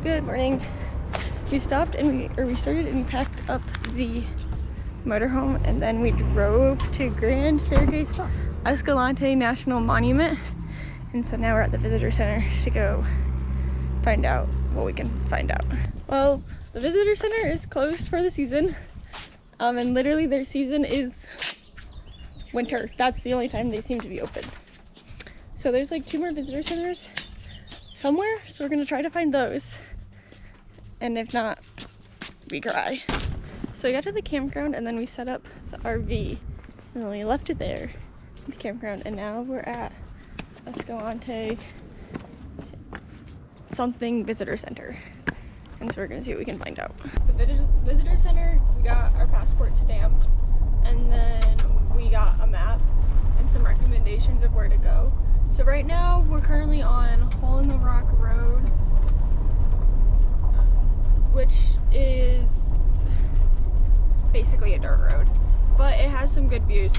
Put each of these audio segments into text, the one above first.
Good morning. We stopped and we started and we packed up the motorhome, and then we drove to Grand Staircase Escalante National Monument, and so now we're at the visitor center to go find out what we can find out. Well, the visitor center is closed for the season, and literally their season is winter. That's the only time they seem to be open. So there's like 2 more visitor centers somewhere, so we're gonna try to find those, and if not, we cry. So we got to the campground and then we set up the RV and then we left it there at the campground, and now we're at Escalante something visitor center, and so we're gonna see what we can find out. The visitor center, we got our passport stamped, and then we got a map and some recommendations of where to go. So right now we're currently on Hole in the Rock Road, which is basically a dirt road, but it has some good views.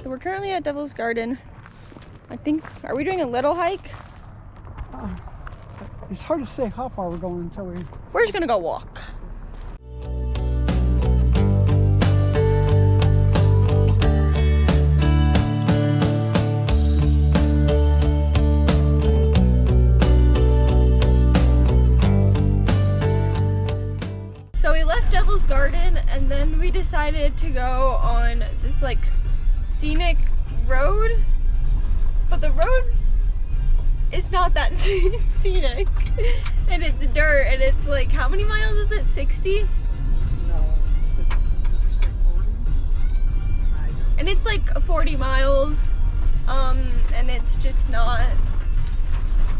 So we're currently at Devil's Garden. I think, are we doing a little hike? It's hard to say how far we're going until We're just gonna go walk. So we left Devil's Garden and then we decided to go on this like scenic road, but the road is not that scenic, and it's dirt, and it's like, how many miles is it? 60? No, did you say 40? And it's like 40 miles, and it's just not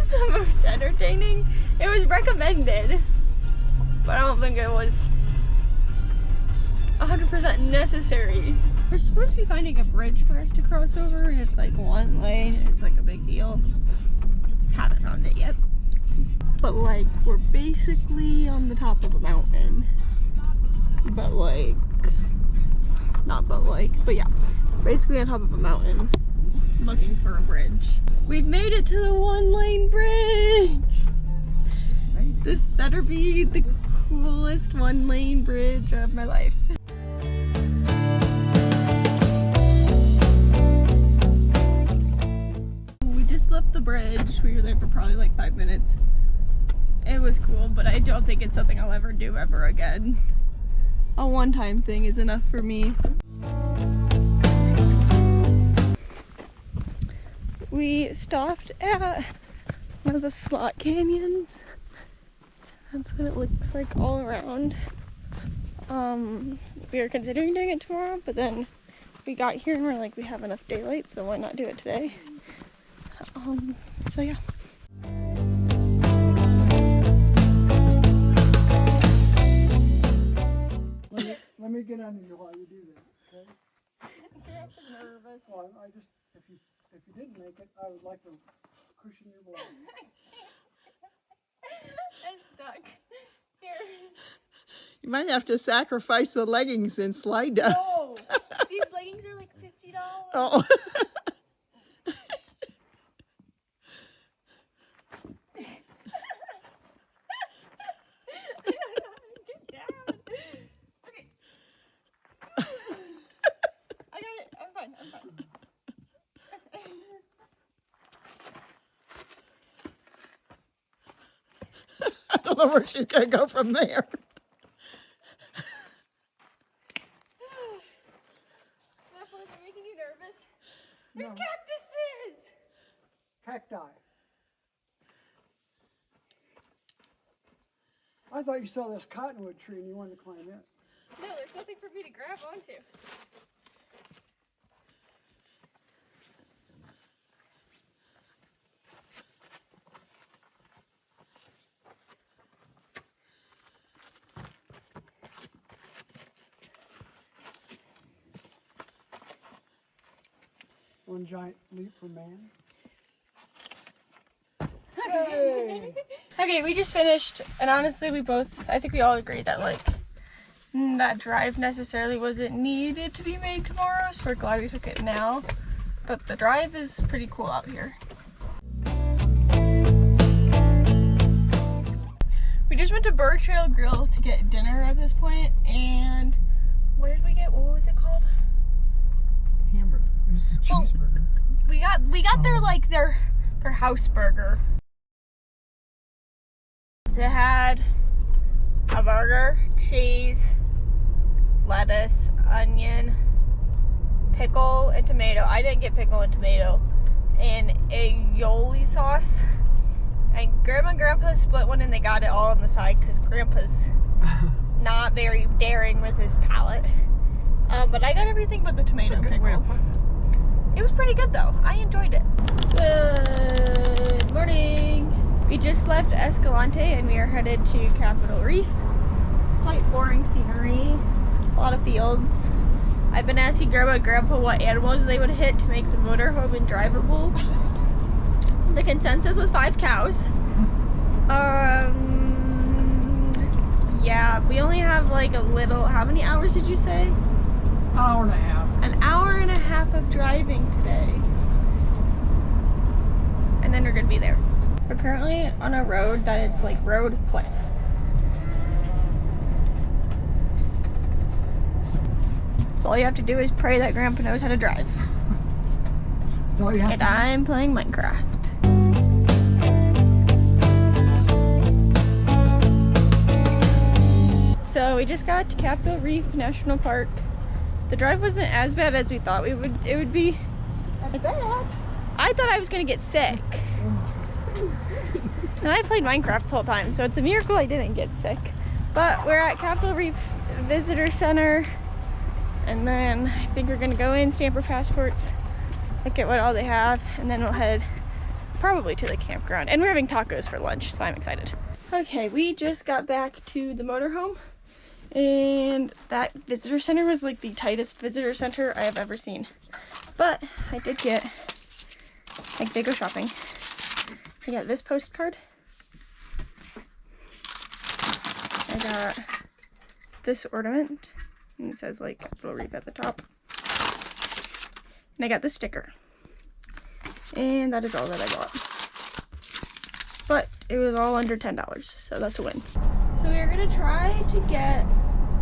the most entertaining. It was recommended, but I don't think it was 100% necessary. We're supposed to be finding a bridge for us to cross over, and it's like 1 lane, and it's like a big deal. Haven't found it yet. But like, we're basically on the top of a mountain. But like, not but like, but yeah. Basically on top of a mountain, looking for a bridge. We've made it to the 1-lane bridge! This better be the coolest 1-lane bridge of my life. We just left the bridge. We were there for probably like 5 minutes. It was cool, but I don't think it's something I'll ever do ever again. A one-time thing is enough for me. We stopped at one of the slot canyons. That's what it looks like all around. We were considering doing it tomorrow, but then we got here and we're like, we have enough daylight, so why not do it today? So yeah. Let me get under you while you do that, okay? I'm nervous. Well, I just, if you didn't make it, I would like to cushion your blood. I'm stuck. Here. You might have to sacrifice the leggings and slide down. No! These leggings are like $50. Oh. I don't know how to get down. Okay. I got it. I'm fine. I don't know where she's going to go from there. Are making you nervous? No. There's cactuses! Cacti. I thought you saw this cottonwood tree and you wanted to climb it. No, there's nothing for me to grab onto. One giant leap for man. Hey! Okay, we just finished, and honestly, I think we all agreed that like that drive necessarily wasn't needed to be made tomorrow, so we're glad we took it now. But the drive is pretty cool out here. just went to Bird Trail Grill to get dinner at this point, and what did we get? What was it called? Hamburger. It was the cheeseburger. We got their house burger. So it had a burger, cheese, lettuce, onion, pickle, and tomato. I didn't get pickle and tomato. And aioli sauce. And Grandma and Grandpa split one and they got it all on the side because Grandpa's not very daring with his palate. But I got everything but the tomato and pickle. It was pretty good though. I enjoyed it. Good morning. We just left Escalante and we are headed to Capitol Reef. It's quite boring scenery. A lot of fields. I've been asking Grandma and Grandpa what animals they would hit to make the motorhome drivable. The consensus was 5 cows. Yeah, we only have like a little, how many hours did you say? Hour and a half. An hour and a half of driving today. And then we're gonna be there. We're currently on a road that it's like road cliff. So all you have to do is pray that Grandpa knows how to drive. That's all you have And to do. I'm playing Minecraft. So we just got to Capitol Reef National Park. The drive wasn't as bad as we thought it would be. That's bad. I thought I was gonna get sick. And I played Minecraft the whole time, so it's a miracle I didn't get sick. But we're at Capitol Reef Visitor Center, and then I think we're gonna go in, stamp our passports, look at what all they have, and then we'll head probably to the campground. And we're having tacos for lunch, so I'm excited. Okay, we just got back to the motorhome, and that visitor center was like the tightest visitor center I have ever seen. But I did go shopping. I got this postcard. I got this ornament, and it says like Capitol Reef at the top. And I got this sticker. And that is all that I bought. But it was all under $10, so that's a win. So we are gonna try to get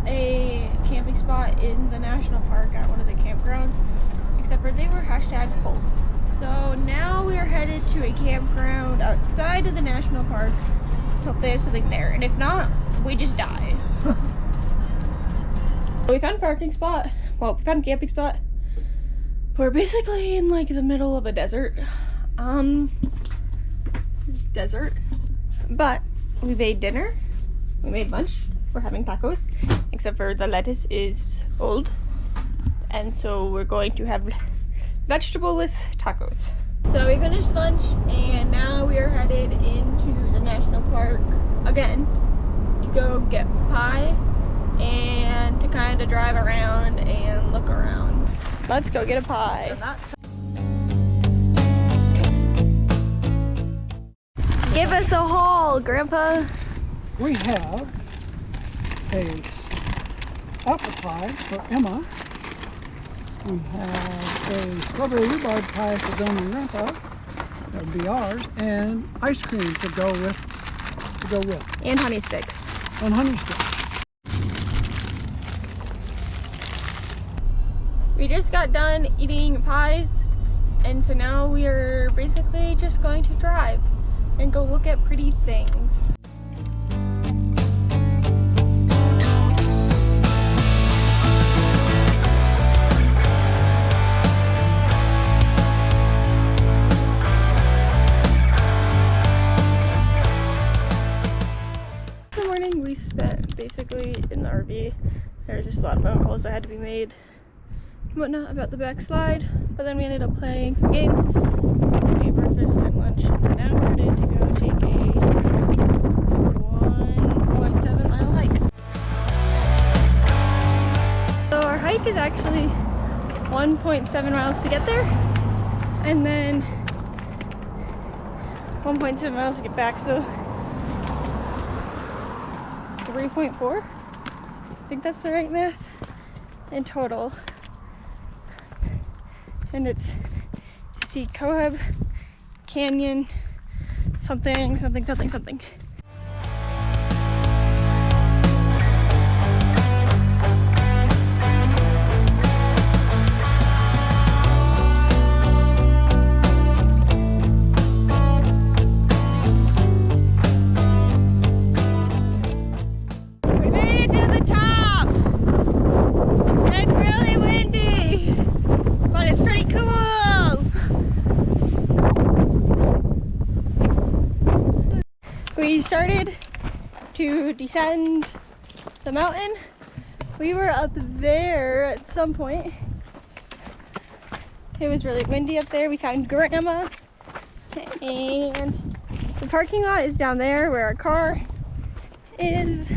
a camping spot in the national park at one of the campgrounds, except for they were #full. So now we are headed to a campground outside of the national park. Hopefully there's something there, and if not, we just die. We found a parking spot. Well, we found a camping spot. We're basically in like the middle of a desert. But we made dinner. We made lunch. We're having tacos, except for the lettuce is old. And so we're going to have vegetable-less tacos. So we finished lunch and now we are headed into the national park again to go get pie and to kind of drive around and look around. Let's go get a pie. Give us a haul, Grandpa. We have a apple pie for Emma. We have a strawberry rhubarb pie for Grandma and Grandpa. That would be ours, and ice cream to go with. And honey sticks. And honey sticks. We just got done eating pies, and so now we are basically just going to drive and go look at pretty things. Good morning. We spent basically in the RV. There was just a lot of phone calls that had to be made and whatnot about the backslide, but then we ended up playing some games. We ate breakfast and lunch, so now we're ready to go take a 1.7 mile hike. So our hike is actually 1.7 miles to get there, and then 1.7 miles to get back, so 3.4? I think that's the right math in total. And it's to see Cohab Canyon something. started to descend the mountain. We were up there at some point. It was really windy up there. We found grandma, and the parking lot is down there where our car is.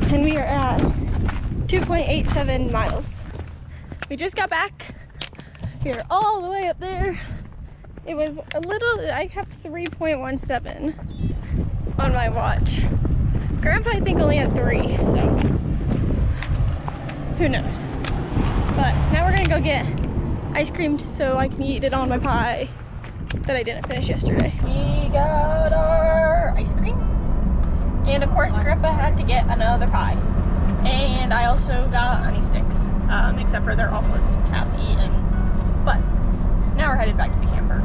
And we are at 2.87 miles. We just got back. We are all the way up there. It was a little, I kept 3.17 on my watch. Grandpa, I think, only had 3, so who knows. But now we're gonna go get ice cream so I can eat it on my pie that I didn't finish yesterday. We got our ice cream. And of course, Grandpa had to get another pie. And I also got honey sticks, except for they're almost half eaten. But now we're headed back to the camper.